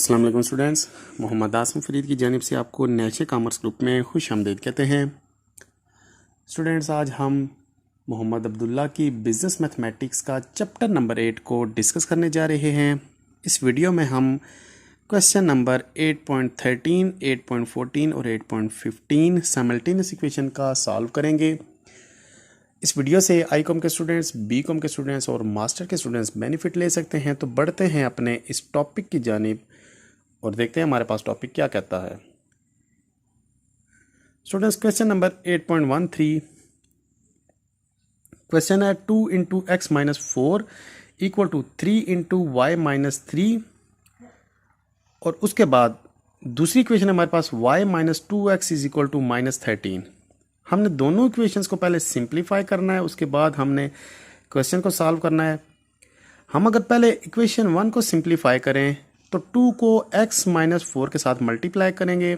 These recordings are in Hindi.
अस्सलाम वालेकुम स्टूडेंट्स, मोहम्मद आसम फरीद की जानिब से आपको नेचे कॉमर्स ग्रुप में खुश आमदीद कहते हैं। स्टूडेंट्स, आज हम मोहम्मद अब्दुल्ला की बिज़नेस मैथमेटिक्स का चैप्टर नंबर 8 को डिस्कस करने जा रहे हैं। इस वीडियो में हम क्वेश्चन नंबर 8.13, 8.14 और 8.15 साइमल्टेनियस इक्वेशन का सॉल्व करेंगे। इस वीडियो से आई कॉम के स्टूडेंट्स, बी कॉम के स्टूडेंट्स और मास्टर के स्टूडेंट्स बेनिफिट ले सकते हैं। तो बढ़ते हैं अपने इस टॉपिक की जानिब और देखते हैं हमारे पास टॉपिक क्या कहता है। स्टूडेंट्स, क्वेश्चन नंबर 8.13 क्वेश्चन है 2 into x minus 4 equal to 3 into y minus 3 और उसके बाद दूसरी इक्वेशन है हमारे पास y minus 2x is equal to minus 13। हमने दोनों इक्वेशंस को पहले सिंप्लीफाई करना है, उसके बाद हमने क्वेश्चन को सॉल्व करना है। हम अगर पहले इक्वेशन 1 को सिंप्लीफाई करें तो 2 को x माइनस 4 के साथ मल्टीप्लाई करेंगे,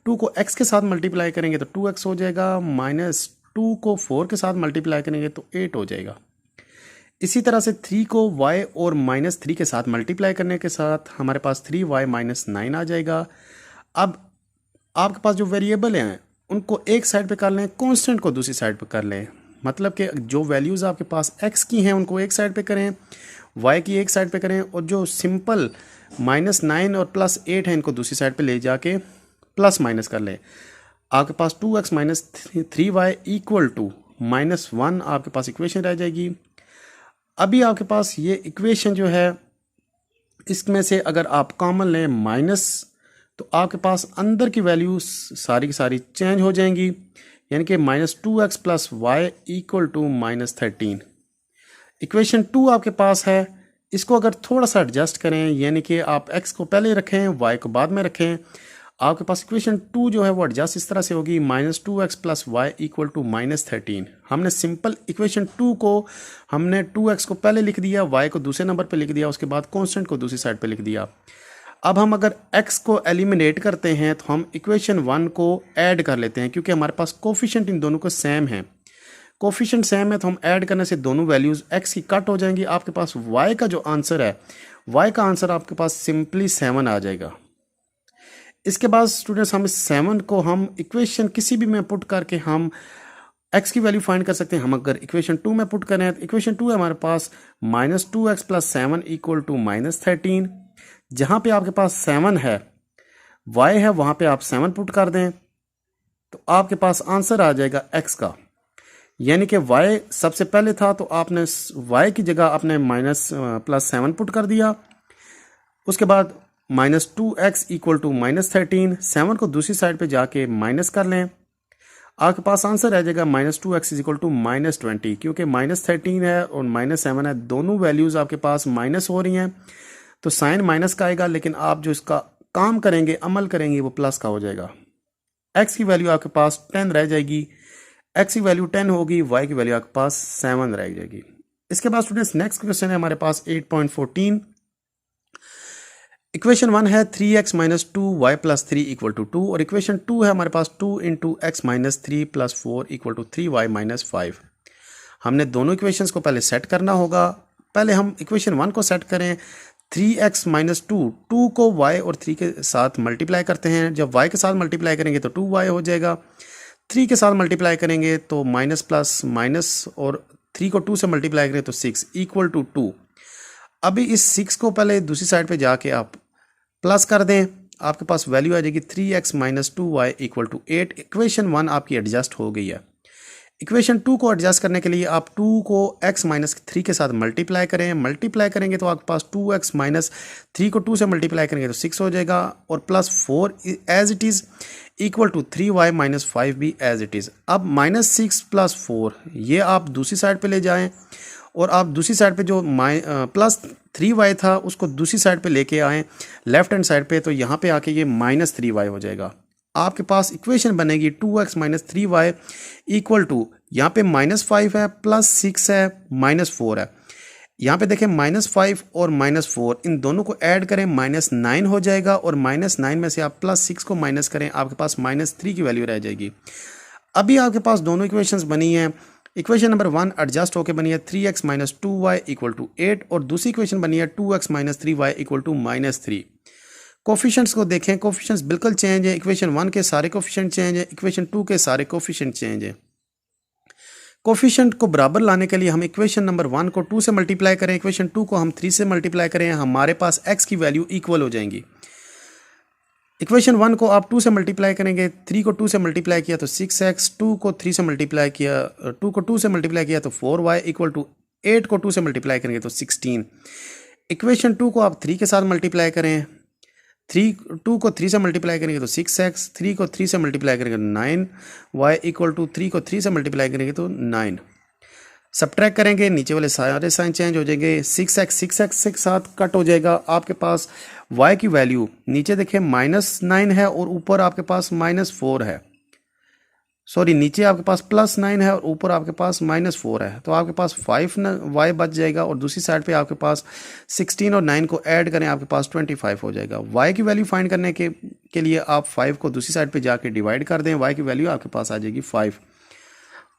2 को x के साथ मल्टीप्लाई करेंगे तो 2x हो जाएगा, माइनस 2 को 4 के साथ मल्टीप्लाई करेंगे तो 8 हो जाएगा। इसी तरह से 3 को y और माइनस 3 के साथ मल्टीप्लाई करने के साथ हमारे पास 3y माइनस 9 आ जाएगा। अब आपके पास जो वेरिएबल हैं उनको एक साइड पे कर लें, कांस्टेंट को दूसरी साइड पे कर लें। मतलब कि जो वैल्यूज़ आपके पास x की हैं उनको एक साइड पे करें, y की एक साइड पे करें और जो सिंपल माइनस 9 और प्लस 8 है इनको दूसरी साइड पे ले जाके प्लस माइनस कर लें। आपके पास 2x minus 3y equal to minus 1 आपके पास इक्वेशन रह जाएगी। अभी आपके पास ये इक्वेशन जो है इसमें से अगर आप कॉमन लें माइनस तो आपके पास अंदर की वैल्यू सारी की सारी चेंज हो जाएंगी, यानी कि minus 2x plus y equal to minus 13। Equation 2 आपके पास है, इसको अगर थोड़ा सा एडजस्ट करें, यानी कि आप x को पहले रखें y को बाद में रखें, आपके पास इक्वेशन 2 जो है वो एडजस्ट इस तरह से होगी, minus 2x plus y equal to minus 13। हमने सिंपल इक्वेशन 2 को हमने 2x को पहले लिख दिया, y को दूसरे नंबर पे लिख दिया, उसके बाद कांस्टेंट को दूसरी साइड पे लिख दिया। अब हम अगर x को एलिमिनेट करते हैं तो हम इक्वेशन 1 को ऐड कर लेते हैं, क्योंकि हमारे पास कोफिशिएंट इन दोनों को सेम है। कोफिशिएंट सेम है तो हम ऐड करने से दोनों वैल्यूज़ x की कट हो जाएंगी। आपके पास y का जो आंसर है, y का आंसर आपके पास सिंपली 7 आ जाएगा। इसके बाद स्टूडेंट्स हम इस 7 को हम इक्वेशन किसी भी में पुट करके हम x की वैल्यू फाइंड कर सकते हैं। हम अगर इक्वेशन 2 में पुट करें तो इक्वेशन 2 है हमारे पास minus 2x plus 7 equal to minus 13। जहाँ पे आपके पास 7 है, y है, वहाँ पे आप 7 पुट कर दें तो आपके पास आंसर आ जाएगा x का। यानी कि y सबसे पहले था तो आपने y की जगह आपने माइनस प्लस 7 पुट कर दिया, उसके बाद minus 2x equal to minus 13, 7 को दूसरी साइड पे जाके माइनस कर लें, आपके पास आंसर आ जाएगा minus 2x is equal to minus 20। क्योंकि माइनस 13 है और माइनस 7 है, दोनों वैल्यूज़ आपके पास माइनस हो रही हैं तो साइन माइनस का आएगा, लेकिन आप जो इसका काम करेंगे, अमल करेंगे, वो प्लस का हो जाएगा। x की वैल्यू आपके पास 10 रह जाएगी, x की वैल्यू 10 होगी, y की वैल्यू आपके पास 7 रह जाएगी। इसके बाद स्टूडेंट्स नेक्स्ट क्वेश्चन है हमारे पास 8.14। इक्वेशन 1 है 3x minus 2y plus 3 equal to 2 और इक्वेशन 2 है हमारे पास 2 into x minus 3 plus 4 equal to 3y minus 5। हमने दोनों इक्वेशंस को पहले सेट करना होगा। पहले हम इक्वेशन 1 को सेट करें, 3x माइनस 2 को y और 3 के साथ मल्टीप्लाई करते हैं। जब y के साथ मल्टीप्लाई करेंगे तो 2y हो जाएगा, 3 के साथ मल्टीप्लाई करेंगे तो माइनस प्लस माइनस और 3 को 2 से मल्टीप्लाई करें तो 6 इक्वल टू 2। अभी इस 6 को पहले दूसरी साइड पे जाके आप प्लस कर दें, आपके पास वैल्यू आ जाएगी 3x minus 2y equal to 8। Equation 1 आपकी एडजस्ट हो गई है। इक्वेशन 2 को एडजस्ट करने के लिए आप 2 को x माइनस 3 के साथ मल्टीप्लाई करें, मल्टीप्लाई करेंगे तो आपके पास 2x माइनस 3 को 2 से मल्टीप्लाई करेंगे तो 6 हो जाएगा और plus 4 as it is equal to 3y minus 5 भी एज इट इज़। अब माइनस 6 प्लस 4 ये आप दूसरी साइड पे ले जाएं और आप दूसरी साइड पे जो प्लस 3y था उसको दूसरी साइड पे लेके आएँ लेफ्ट हैंड साइड पे, तो यहाँ पे आके ये माइनस 3y हो जाएगा। आपके पास इक्वेशन बनेगी 2x minus 3y equal to, यहाँ पे माइनस 5 है, प्लस 6 है, माइनस 4 है। यहाँ पे देखें माइनस 5 और माइनस 4 इन दोनों को ऐड करें, माइनस 9 हो जाएगा और माइनस 9 में से आप प्लस 6 को माइनस करें, आपके पास माइनस 3 की वैल्यू रह जाएगी। अभी आपके पास दोनों इक्वेशंस बनी हैं। इक्वेशन नंबर 1 एडजस्ट होकर बनी है 3x minus 2y equal to 8 और दूसरी इक्वेशन बनी है 2x minus 3y equal to minus 3। Coefficients को देखें, कोफिशिएंट्स बिल्कुल चेंज है। इक्वेशन 1 के सारे कोफिशिएंट चेंज है, इक्वेशन 2 के सारे कोफिशिएंट चेंज है। कोफिशिएंट को बराबर लाने के लिए हम इक्वेशन नंबर 1 को 2 से मल्टीप्लाई करें, इक्वेशन 2 को हम 3 से मल्टीप्लाई करें, हमारे पास x की वैल्यू इक्वल हो जाएंगी। इक्वेशन 1 को आप 2 से मल्टीप्लाई करेंगे, 3 को 2 से मल्टीप्लाई किया तो 6x, 2 को 3 से मल्टीप्लाई किया, 2 को 2 से मल्टीप्लाई किया तो 4y इक्वल टू 8 को 2 से मल्टीप्लाई करेंगे तो 16। इक्वेशन 2 को आप 3 के साथ मल्टीप्लाई करें, 2 को 3 से मल्टीप्लाई करेंगे तो 6x, 3 को 3 से मल्टीप्लाई करेंगे तो 9y इक्वल टू 3 को 3 से मल्टीप्लाई करेंगे तो 9। सब्ट्रैक्ट करेंगे, नीचे वाले सारे साइन चेंज हो जाएंगे। 6x के साथ कट हो जाएगा। आपके पास y की वैल्यू नीचे देखें -9 है और ऊपर आपके पास -4 है। सॉरी, नीचे आपके पास +9 है और ऊपर आपके पास -4 है, तो आपके पास 5y बच जाएगा और दूसरी साइड पे आपके पास 16 और 9 को ऐड करें, आपके पास 25 हो जाएगा। y की वैल्यू फाइंड करने के लिए आप 5 को दूसरी साइड पे जाके डिवाइड कर दें, y की वैल्यू आपके पास आ जाएगी 5।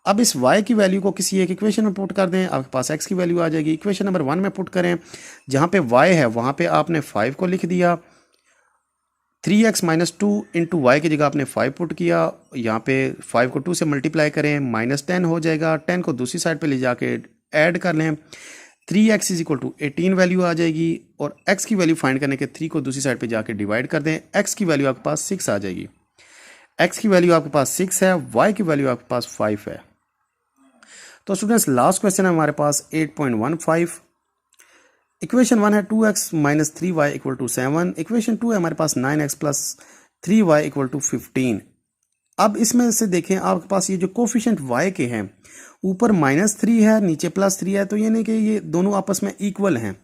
अब इस y की वैल्यू को किसी एक इक्वेशन में पुट कर दें, आपके पास x की वैल्यू आ जाएगी। इक्वेशन नंबर 1 में पुट करें, जहाँ पे y है वहाँ पे आपने 5 को लिख दिया, 3x - 2 इंटू वाई की जगह आपने 5 पुट किया, यहाँ पे 5 को 2 से मल्टीप्लाई करें, -10 हो जाएगा। 10 को दूसरी साइड पे ले जाके ऐड कर लें, 3x = 18 वैल्यू आ जाएगी और x की वैल्यू फाइंड करने के 3 को दूसरी साइड पे जाके डिवाइड कर दें, x की वैल्यू आपके पास 6 आ जाएगी। x की वैल्यू आपके पास 6 है, y की वैल्यू आपके पास 5 है। तो स्टूडेंट्स लास्ट क्वेश्चन है हमारे पास 8.15। इक्वेशन 1 है 2x - 3y = 7। इक्वेशन 2 है हमारे पास 9x + 3y = 15। अब इसमें से देखें, आपके पास ये जो कोफिशिएंट y के हैं, ऊपर -3 है, नीचे +3 है, तो यानी कि ये दोनों आपस में इक्वल हैं।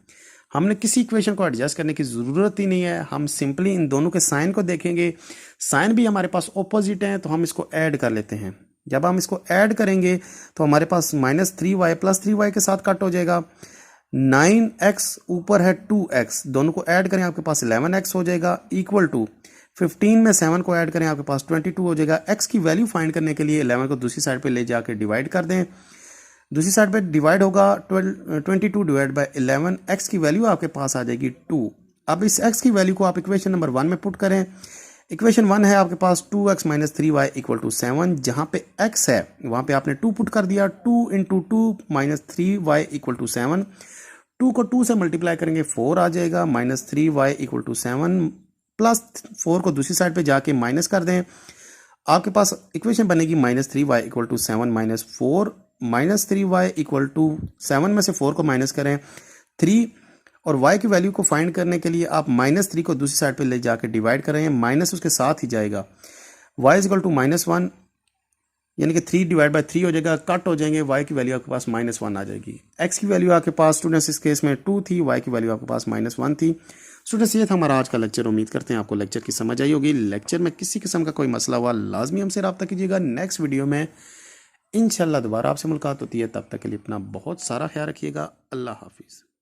हमने किसी इक्वेशन को एडजस्ट करने की ज़रूरत ही नहीं है, हम सिंपली इन दोनों के साइन को देखेंगे। साइन भी हमारे पास ऑपोजिट हैं, तो हम इसको ऐड कर लेते हैं। जब हम इसको ऐड करेंगे तो हमारे पास -3y + 3y के साथ कट हो जाएगा। 9x ऊपर है 2x, दोनों को ऐड करें आपके पास 11x हो जाएगा, इक्वल टू 15 में 7 को ऐड करें आपके पास 22 हो जाएगा। x की वैल्यू फाइंड करने के लिए 11 को दूसरी साइड पे ले जाके डिवाइड कर दें, दूसरी साइड पे डिवाइड होगा 22 / 11, x की वैल्यू आपके पास आ जाएगी 2। अब इस x की वैल्यू को आप इक्वेशन नंबर 1 में पुट करें। इक्वेशन 1 है आपके पास 2x - 3y = 7, जहाँ पे x है वहाँ पे आपने 2 पुट कर दिया, 2 × 2 - 3y = 7। 2 को 2 से मल्टीप्लाई करेंगे 4 आ जाएगा, -3y = 7 प्लस 4 को दूसरी साइड पे जाके माइनस कर दें, आपके पास इक्वेशन बनेगी -3y = 7 - 4, -3y = 7 में से 4 को माइनस करें 3, और y की वैल्यू को फाइंड करने के लिए आप -3 को दूसरी साइड पे ले जाके डिवाइड करें, माइनस उसके साथ ही जाएगा, y = -1, यानी कि 3 / 3 हो जाएगा, कट हो जाएंगे, y की वैल्यू आपके पास -1 आ जाएगी। x की वैल्यू आपके पास स्टूडेंट्स इस केस में 2 थी, y की वैल्यू आपके पास -1 थी। स्टूडेंट्स ये था हमारा आज का लेक्चर। उम्मीद करते हैं आपको लेक्चर की समझ आई होगी। लेक्चर में किसी किस्म का कोई मसला हुआ लाजमी हमसे रब्ता कीजिएगा। नेक्स्ट वीडियो में इंशाल्लाह दोबारा आपसे मुलाकात होती है, तब तक के लिए अपना बहुत सारा ख्याल रखिएगा। अल्लाह हाफिज़।